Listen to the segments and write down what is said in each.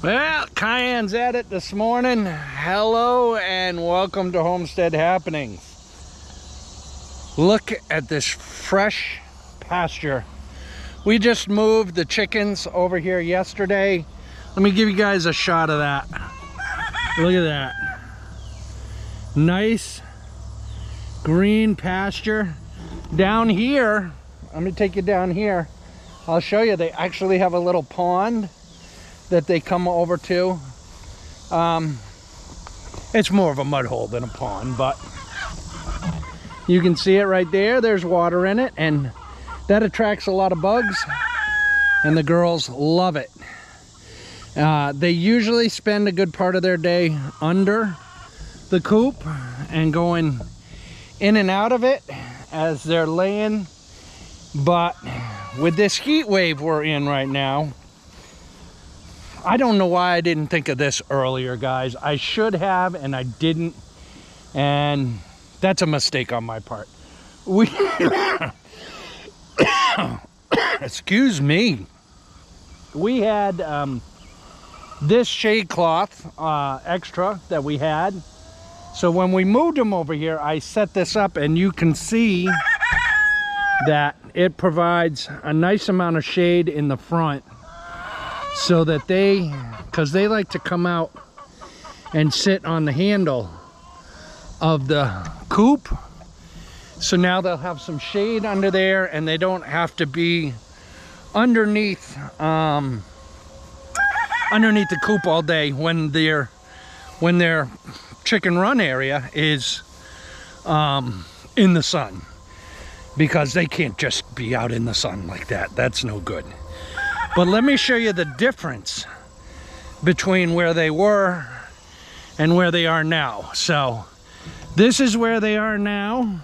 Well, Cayenne's at it this morning. Hello and welcome to Homestead Happenings. Look at this fresh pasture. We just moved the chickens over here yesterday. Let me give you guys a shot of that. Look at that. Nice green pasture. Down here, let me take you down here. I'll show you, they actually have a little pond that they come over to. It's more of a mud hole than a pond, but you can see it right there. There's water in it, and that attracts a lot of bugs, and the girls love it. They usually spend a good part of their day under the coop and going in and out of it as they're laying. But with this heat wave we're in right now, I don't know why I didn't think of this earlier, guys. I should have, and I didn't, and that's a mistake on my part. We excuse me. We had this shade cloth extra that we had. So when we moved them over here, I set this up, and you can see that it provides a nice amount of shade in the front, so that because they like to come out and sit on the handle of the coop. So now they'll have some shade under there, and they don't have to be underneath the coop all day when their chicken run area is in the sun, because they can't just be out in the sun like that. That's no good. But let me show you the difference between where they were and where they are now. So this is where they are now,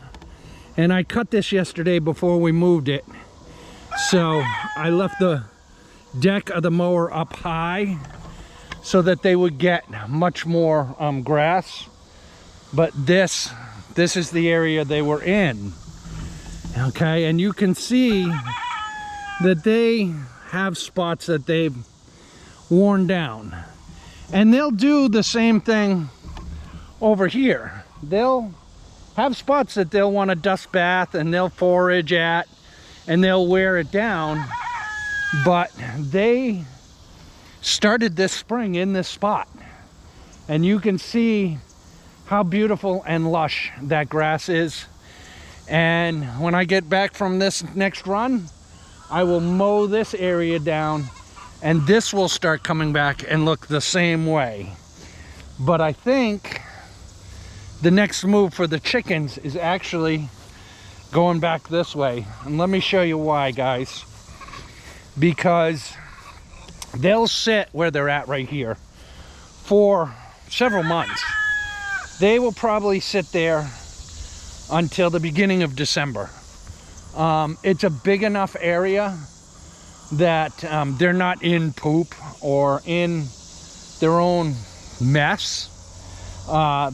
and I cut this yesterday before we moved it. So I left the deck of the mower up high so that they would get much more grass. But this is the area they were in. Okay, and you can see that they have spots that they've worn down, and they'll do the same thing over here. They'll have spots that they'll want to dust bath, and they'll forage at, and they'll wear it down. But they started this spring in this spot, and you can see how beautiful and lush that grass is. And when I get back from this next run, I will mow this area down, and this will start coming back and look the same way. But I think the next move for the chickens is actually going back this way. And let me show you why, guys. Because they'll sit where they're at right here for several months. They will probably sit there until the beginning of December. It's a big enough area that they're not in poop or in their own mess.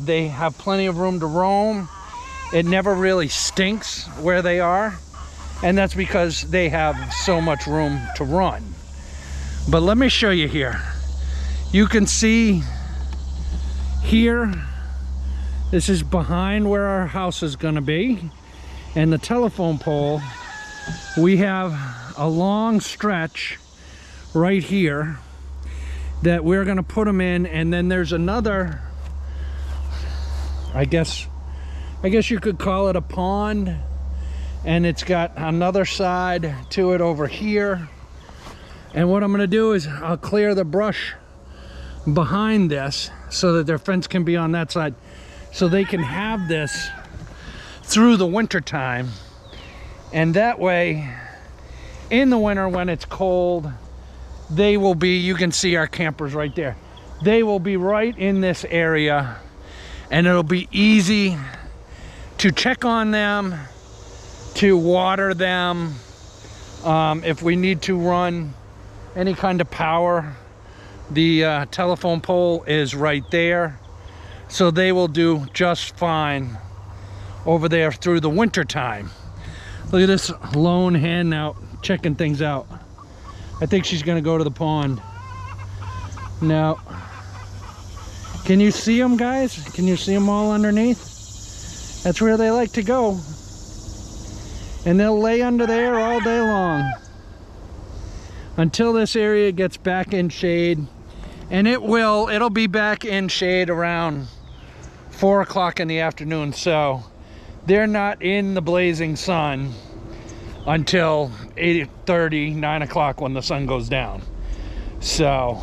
They have plenty of room to roam. It never really stinks where they are, and that's because they have so much room to run. But let me show you here. You can see here, this is behind where our house is going to be. And the telephone pole, we have a long stretch right here that we're going to put them in, and then there's another, I guess you could call it a pond, and it's got another side to it over here. And what I'm going to do is I'll clear the brush behind this so that their fence can be on that side, so they can have this through the winter time. And that way, in the winter when it's cold, they will be, you can see our campers right there, they will be right in this area, and it'll be easy to check on them, to water them, if we need to run any kind of power. The telephone pole is right there, so they will do just fine over there through the winter time. Look at this lone hen out checking things out. I think she's gonna go to the pond. No. Can you see them, guys? Can you see them all underneath? That's where they like to go. And they'll lay under there all day long until this area gets back in shade. And it'll be back in shade around 4 o'clock in the afternoon. So they're not in the blazing sun until 8:30, 9 o'clock when the sun goes down. So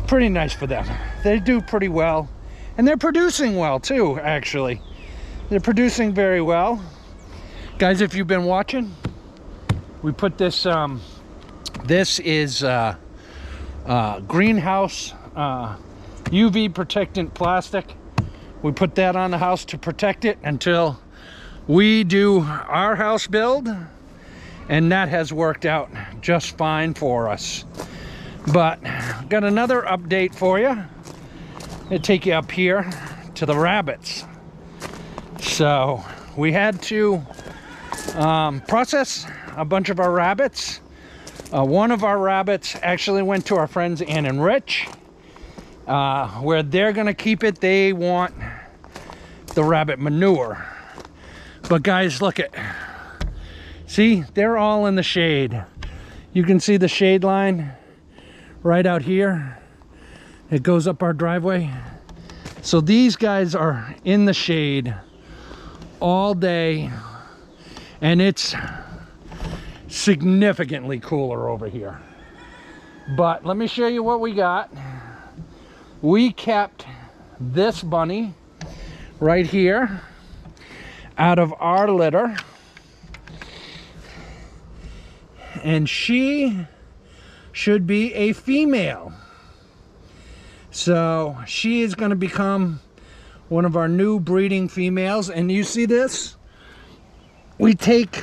pretty nice for them. They do pretty well, and they're producing well too. Actually, they're producing very well, guys. If you've been watching, we put this this is greenhouse UV protectant plastic. We put that on the house to protect it until we do our house build, and that has worked out just fine for us. But got another update for you. I'll take you up here to the rabbits. So we had to process a bunch of our rabbits. One of our rabbits actually went to our friends Ann and Rich, where they're gonna keep it. They want the rabbit manure. But guys, look at, see, they're all in the shade. You can see the shade line right out here. It goes up our driveway. So these guys are in the shade all day, and it's significantly cooler over here. But let me show you what we got. We kept this bunny right here out of our litter, and she should be a female. So she is going to become one of our new breeding females. And you see this? We take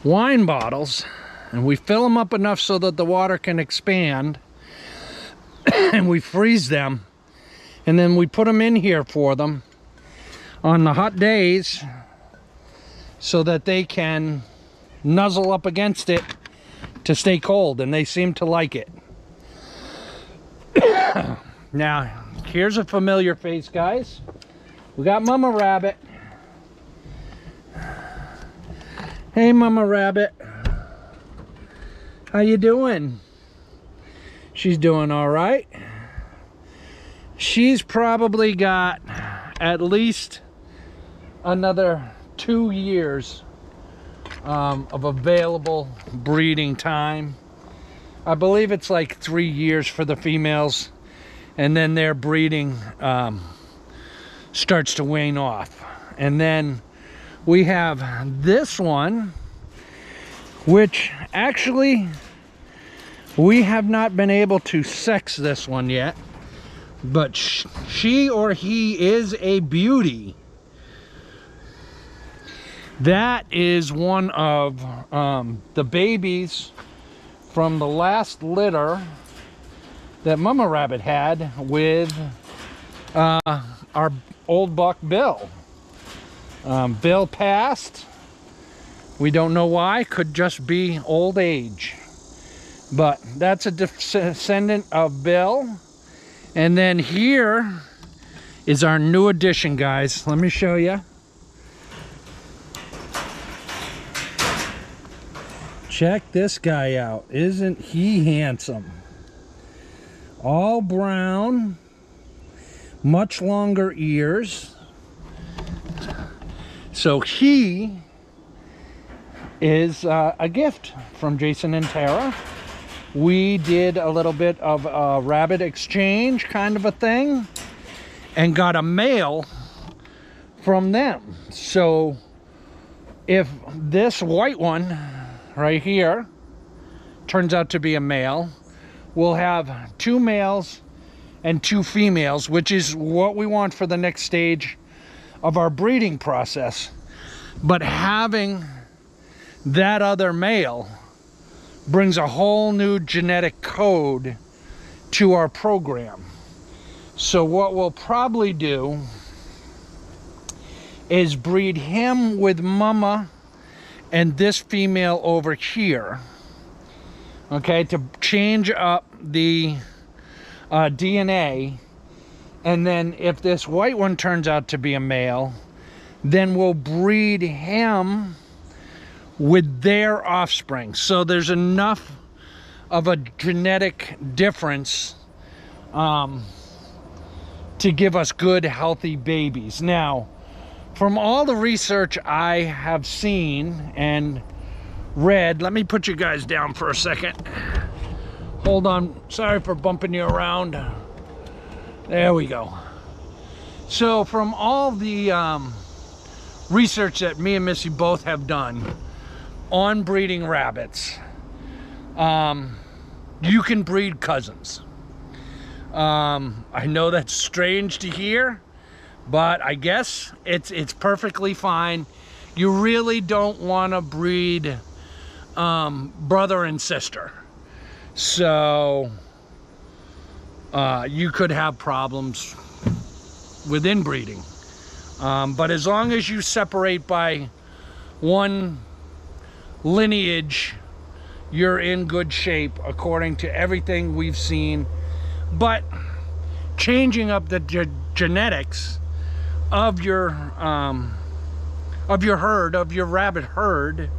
wine bottles and we fill them up enough so that the water can expand, and we freeze them, and then we put them in here for them on the hot days so that they can nuzzle up against it to stay cold, and they seem to like it. Now, here's a familiar face, guys. We got Mama Rabbit. Hey, Mama Rabbit. How you doing? She's doing all right. She's probably got at least another 2 years of available breeding time. I believe it's like 3 years for the females, and then their breeding starts to wane off. And then we have this one, which actually we have not been able to sex this one yet, but she or he is a beauty. That is one of the babies from the last litter that Mama Rabbit had with our old buck Bill. Bill passed. We don't know why. Could just be old age. But that's a descendant of Bill. And then here is our new addition, guys. Let me show you. Check this guy out. Isn't he handsome? All brown, much longer ears. So he is a gift from Jason and Tara. We did a little bit of a rabbit exchange kind of a thing and got a male from them. So if this white one right here turns out to be a male, we'll have 2 males and 2 females, which is what we want for the next stage of our breeding process. But having that other male brings a whole new genetic code to our program. So what we'll probably do is breed him with Mama and this female over here. okay, to change up the DNA. And then if this white one turns out to be a male, then we'll breed him with their offspring. So there's enough of a genetic difference to give us good, healthy babies. Now, from all the research I have seen and read, let me put you guys down for a second. Hold on, sorry for bumping you around. There we go. So from all the research that me and Missy both have done on breeding rabbits, you can breed cousins. I know that's strange to hear, but I guess it's perfectly fine. You really don't want to breed brother and sister. So you could have problems with inbreeding. But as long as you separate by one lineage, you're in good shape according to everything we've seen. But changing up the genetics of your herd, of your rabbit herd,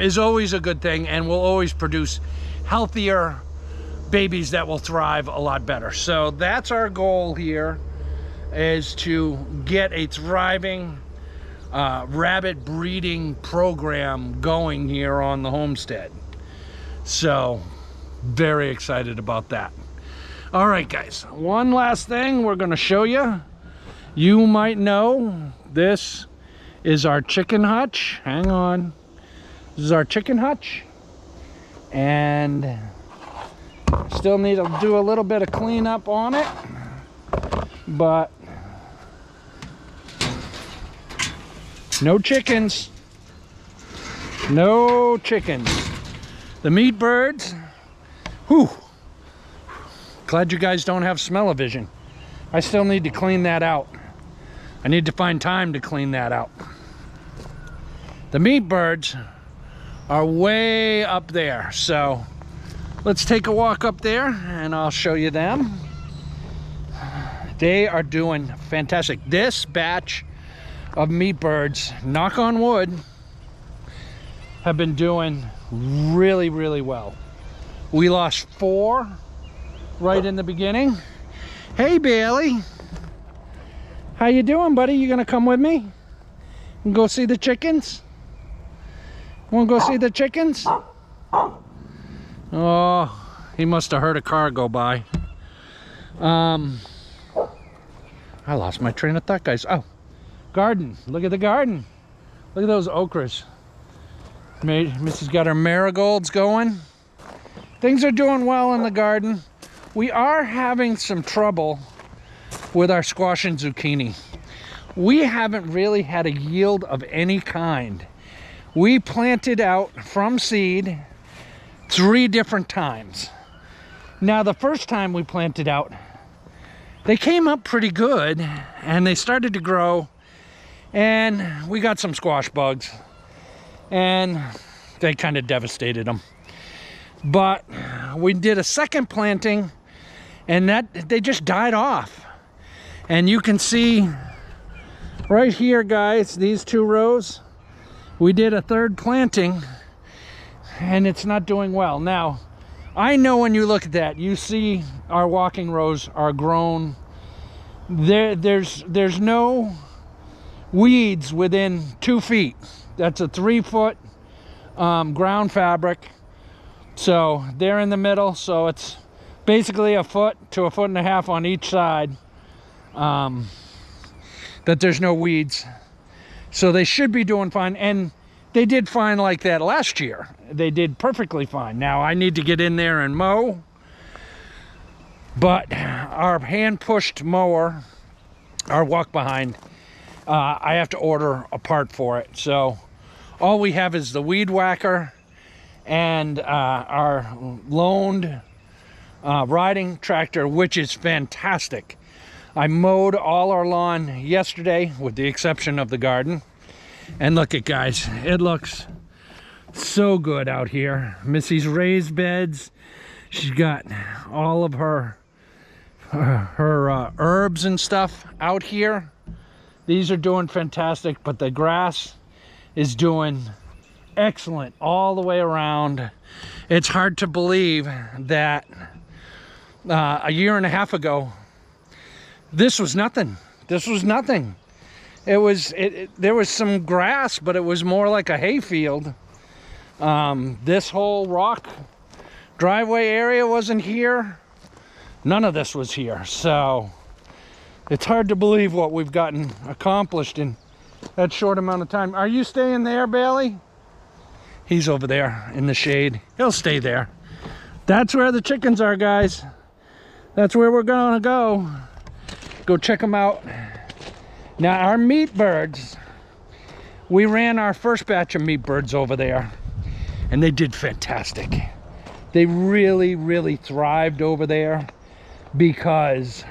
is always a good thing, and will always produce healthier babies that will thrive a lot better. So that's our goal here, is to get a thriving rabbit breeding program going here on the homestead. So very excited about that. All right, guys, one last thing we're going to show you. You might know this is our chicken hutch. Hang on. This is our chicken hutch, and still need to do a little bit of cleanup on it, but no chickens. No chickens. The meat birds, whew. Glad you guys don't have smell-o-vision. I still need to clean that out. I need to find time to clean that out. The meat birds are way up there, so let's take a walk up there and I'll show you them. They are doing fantastic. This batch of meat birds, knock on wood, have been doing really, really well. We lost 4 right in the beginning. Hey Bailey, how you doing, buddy? You gonna come with me and go see the chickens? Want to go see the chickens? Oh, he must have heard a car go by. I lost my train of thought, guys. Oh, garden. Look at the garden. Look at those okras. Mrs. got her marigolds going. Things are doing well in the garden. We are having some trouble with our squash and zucchini. We haven't really had a yield of any kind. We planted out from seed 3 different times. Now, the first time we planted out, they came up pretty good and they started to grow, and we got some squash bugs and they kind of devastated them. But we did a second planting and they just died off. And you can see right here, guys, these 2 rows, we did a 3rd planting and it's not doing well. Now, I know when you look at that, you see our walking rows are grown. There's no weeds within 2 feet. That's a 3-foot ground fabric. So they're in the middle, so it's basically 1 foot to 1.5 foot on each side, that there's no weeds. So they should be doing fine, and they did fine like that last year. They did perfectly fine. Now I need to get in there and mow, but our hand-pushed mower, our walk-behind, I have to order a part for it. So all we have is the weed whacker and our loaned riding tractor, which is fantastic. I mowed all our lawn yesterday with the exception of the garden, and look at, guys, it looks So good out here. Missy's raised beds. She's got all of her herbs and stuff out here. These are doing fantastic, but the grass is doing excellent all the way around. It's hard to believe that a year and a half ago, this was nothing. This was nothing. There was some grass, but it was more like a hayfield. This whole rock driveway area wasn't here. None of this was here. So it's hard to believe what we've gotten accomplished in that short amount of time. Are you staying there, Bailey? He's over there in the shade. He'll stay there. That's where the chickens are, guys. That's where we're gonna go. Go check them out. Now, our meat birds, we ran our first batch of meat birds over there, and they did fantastic. They really, really thrived over there because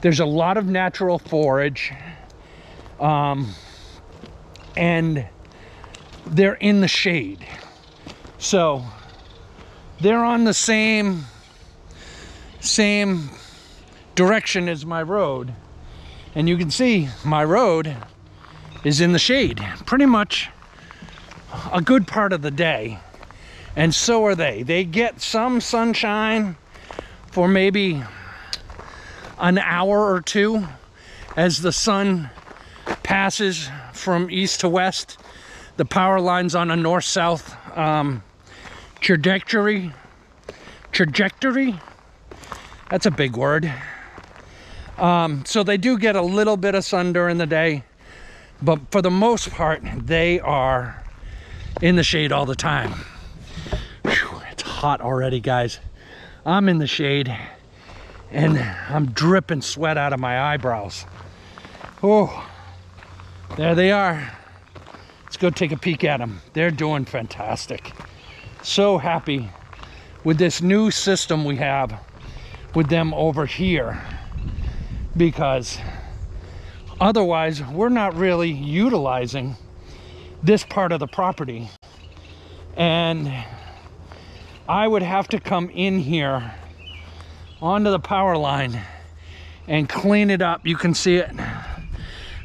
there's a lot of natural forage, and they're in the shade. So they're on the same direction as my road. And you can see my road is in the shade pretty much a good part of the day. And so are they. They get some sunshine for maybe an hour or two as the sun passes from east to west. The power line's on a north-south trajectory. That's a big word. So they do get a little bit of sun during the day, but for the most part, they are in the shade all the time. Whew, it's hot already, guys. I'm in the shade, and I'm dripping sweat out of my eyebrows. Oh, there they are. Let's go take a peek at them. They're doing fantastic. So happy with this new system we have with them over here, because otherwise we're not really utilizing this part of the property. And I would have to come in here onto the power line and clean it up. You can see it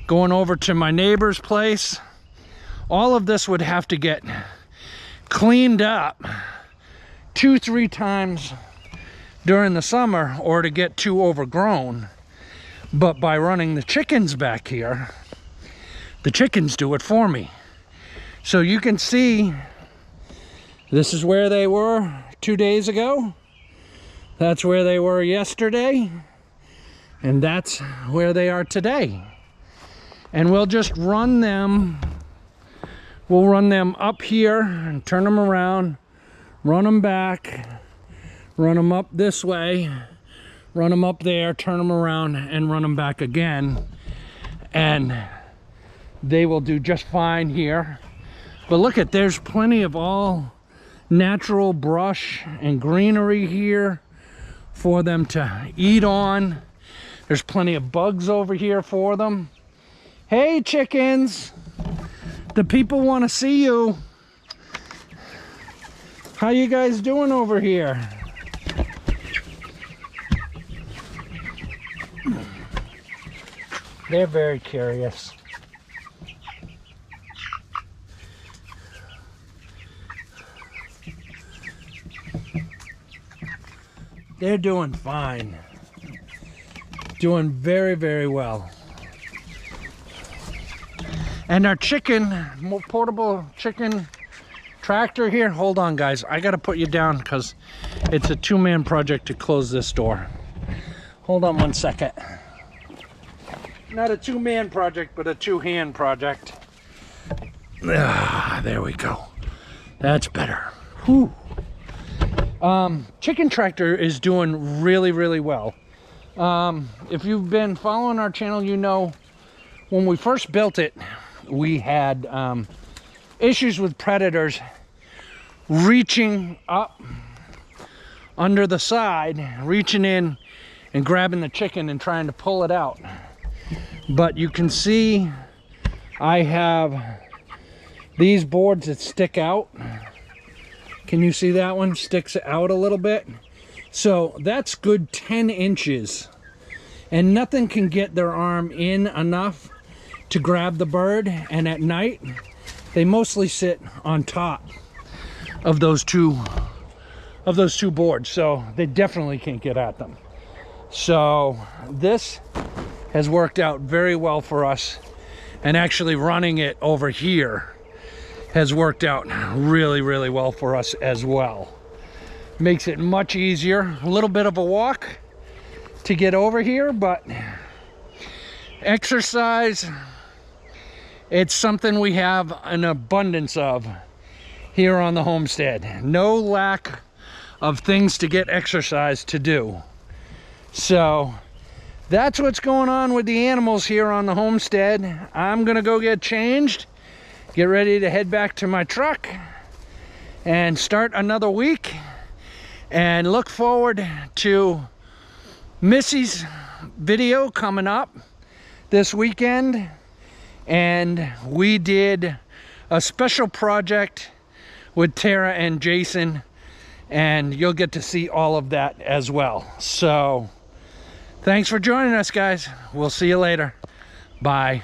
going over to my neighbor's place. All of this would have to get cleaned up 2-3 times during the summer or to get too overgrown. But by running the chickens back here, the chickens do it for me. So you can see this is where they were 2 days ago. That's where they were yesterday. And that's where they are today. And we'll just run them. We'll run them up here and turn them around, run them back, run them up this way, run them up there, turn them around, and run them back again. And they will do just fine here. But look at, there's plenty of all natural brush and greenery here for them to eat on. There's plenty of bugs over here for them. Hey, chickens! The people want to see you. How you guys doing over here? They're very curious. They're doing fine. Doing very, very well. And our portable chicken tractor here. Hold on, guys. I gotta put you down because it's a two-man project to close this door. Hold on 1 second. Not a two-man project, but a two-hand project. Ah, there we go. That's better. Whew. Chicken tractor is doing really, really well. If you've been following our channel, you know when we first built it, we had issues with predators reaching up under the side, reaching in and grabbing the chicken and trying to pull it out. But you can see I have These boards that stick out, can you see that one sticks out a little bit? So that's good 10 inches. And nothing can get their arm in enough to grab the bird. And at night, they mostly sit on top of those two boards. So they definitely can't get at them. So this has worked out very well for us. And actually running it over here has worked out really, really well for us as well. Makes it much easier. A little bit of a walk to get over here, but exercise, it's something we have an abundance of here on the homestead. No lack of things to get exercise to do. So that's what's going on with the animals here on the homestead. I'm gonna go get changed, get ready to head back to my truck and start another week, and look forward to Missy's video coming up this weekend. And we did a special project with Tara and Jason, and you'll get to see all of that as well. So thanks for joining us, guys. We'll see you later. Bye.